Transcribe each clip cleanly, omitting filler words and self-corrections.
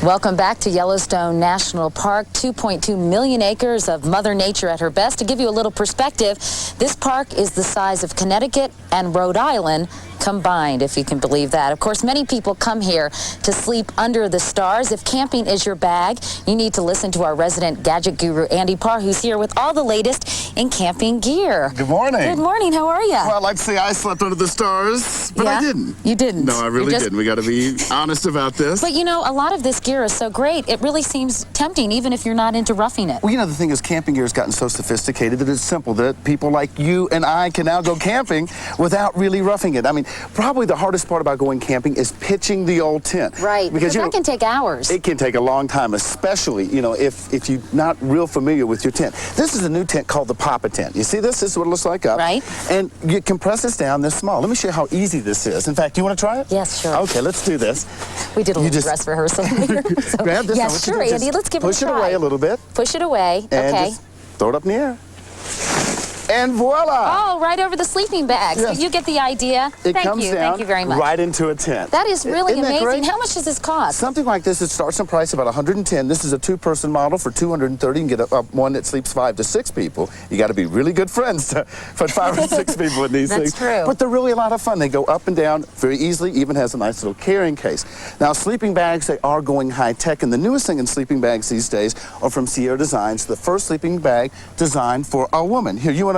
Welcome back to Yellowstone National Park. 2.2 million acres of Mother Nature at her best. To give you a little perspective, this park is the size of Connecticut and Rhode Island combined, if you can believe that. Of course, many people come here to sleep under the stars. If camping is your bag, you need to listen to our resident Gadget Guru, Andy Parr, who's here with all the latest in camping gear. Good morning. Good morning. How are you? Well, I'd like to say I slept under the stars, but I didn't. You didn't? No, I really didn't. We got to be honest about this. But you know, a lot of this gear is so great, it really seems tempting, even if you're not into roughing it. Well, you know, the thing is, camping gear has gotten so sophisticated that it's simple, that people like you and I can now go camping without really roughing it. I mean, probably the hardest part about going camping is pitching the old tent. Right, because that can take hours. It can take a long time, especially, you know, if you're not real familiar with your tent. This is a new tent called the Papa tent. You see this? This is what it looks like up. Right. And you compress this down this small. Let me show you how easy this is. In fact, do you want to try it? Yes, sure. Okay, let's do this. We did a little dress rehearsal here. So, grab this. yes, sure, Andy. Let's give it a try. Push it away a little bit. Push it away. And okay. just throw it up in the air. And voila! Oh, right over the sleeping bags. Yes. You get the idea. It comes down Thank you very much. right into a tent. That is really Isn't that amazing. great? How much does this cost? Something like this, it starts in price about 110. This is a two-person model for 230. You can get one that sleeps 5 to 6 people. You got to be really good friends to put 5 or 6 people in these things. That's true. But they're really a lot of fun. They go up and down very easily, even has a nice little carrying case. Now, sleeping bags, they are going high-tech, and the newest thing in sleeping bags these days are from Sierra Designs, the first sleeping bag designed for a woman. Here, you want to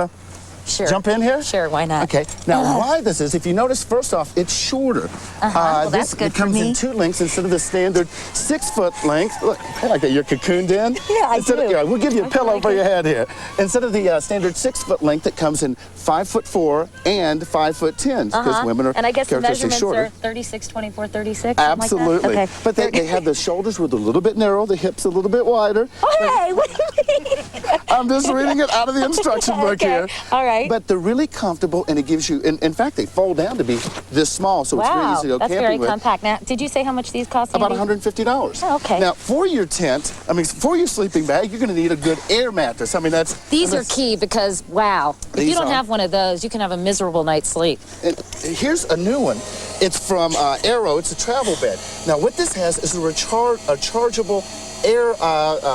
jump in here? Sure, why not? Okay. Now, why this is, if you notice, first off, it's shorter. Well, that's good It comes in 2 lengths instead of the standard 6-foot length. Look, I like that. You're cocooned in. Yeah, I do. Yeah, we'll give you a pillow for your head here. Instead of the standard 6-foot length, it comes in 5'4" and 5'10", because women are and I guess the measurements shorter. are 36, 24, 36. Absolutely. Like that? Okay. But they have the shoulders with a little bit narrow, the hips a little bit wider. Oh, hey, what do you mean? I'm just reading it out of the instruction book here. All right. But they're really comfortable, and it gives you, in fact, they fold down to be this small, so it's very easy to go that's camping very with. compact. Now, did you say how much these cost, About Andy? $150. Oh, okay. Now, for your tent, for your sleeping bag, you're going to need a good air mattress. I mean, These are key because, wow, if you don't have one of those, you can have a miserable night's sleep. And here's a new one. It's from Arrow. It's a travel bed. Now, what this has is a chargeable air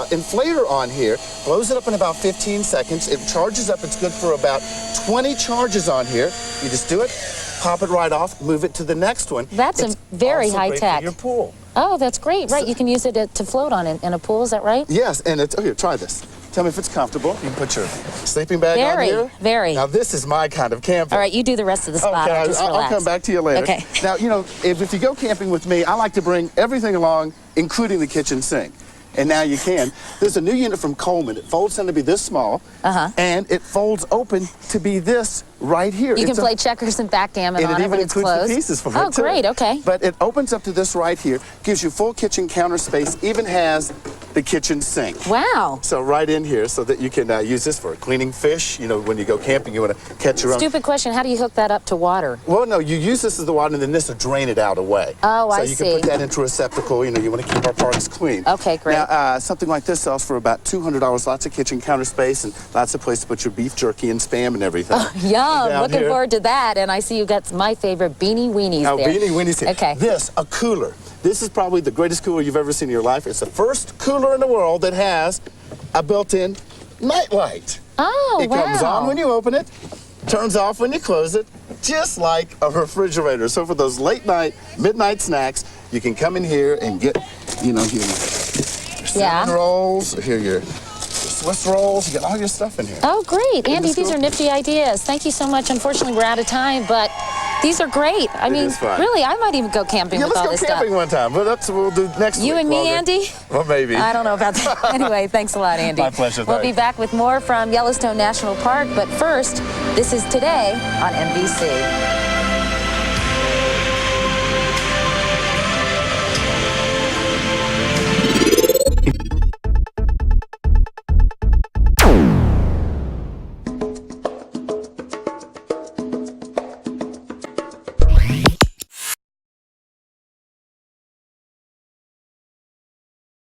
inflator on here. Blows it up in about 15 seconds. It charges up. It's good for about 20 charges on here. You just do it, pop it right off, move it to the next one. That's a very high tech. For your pool. Oh, that's great. Right, you can use it to float on in a pool. Is that right? Yes, and it's, here, try this. Tell me if it's comfortable. You can put your sleeping bag on here. Very. Now, this is my kind of camping. All right, you do the rest of the spot. Okay, Just I'll come back to you later. Okay. Now, you know, if you go camping with me, I like to bring everything along, including the kitchen sink. And now you can. There's a new unit from Coleman. It folds down to be this small, and it folds open to be this right here. You can play checkers and backgammon on it when it's closed. And it even includes the pieces for it, Oh, too. great, okay. But it opens up to this right here, gives you full kitchen counter space, even has the kitchen sink. Wow. So right in here so that you can use this for cleaning fish. You know, when you go camping, you want to catch your own. Stupid question, how do you hook that up to water? Well, no, you use this as the water, and then this will drain it out away. Oh, I see. So you can put that into a receptacle. You know, you want to keep our parks clean. Okay, great. Now, something like this sells for about $200. Lots of kitchen counter space and lots of place to put your beef jerky and Spam and everything. Oh, yum. Looking forward to that. And I see you got my favorite beanie weenies there. Oh, beanie weenies here. Okay. This, a cooler. This is probably the greatest cooler you've ever seen in your life. It's the first cooler in the world that has a built-in night light. Oh, It comes on when you open it, turns off when you close it, just like a refrigerator. So for those late night, midnight snacks, you can come in here and get, you know, your cinnamon rolls, here your Swiss rolls, you get all your stuff in here. Oh, great. Andy, these are nifty ideas. Thank you so much. Unfortunately, we're out of time, but these are great. I mean, really, I might even go camping with all this stuff. Let's go camping one time. But that's what we'll do next week. You and me, Andy? Well, maybe. I don't know about that. Anyway, thanks a lot, Andy. My pleasure. We'll be back with more from Yellowstone National Park, but first, this is Today on NBC.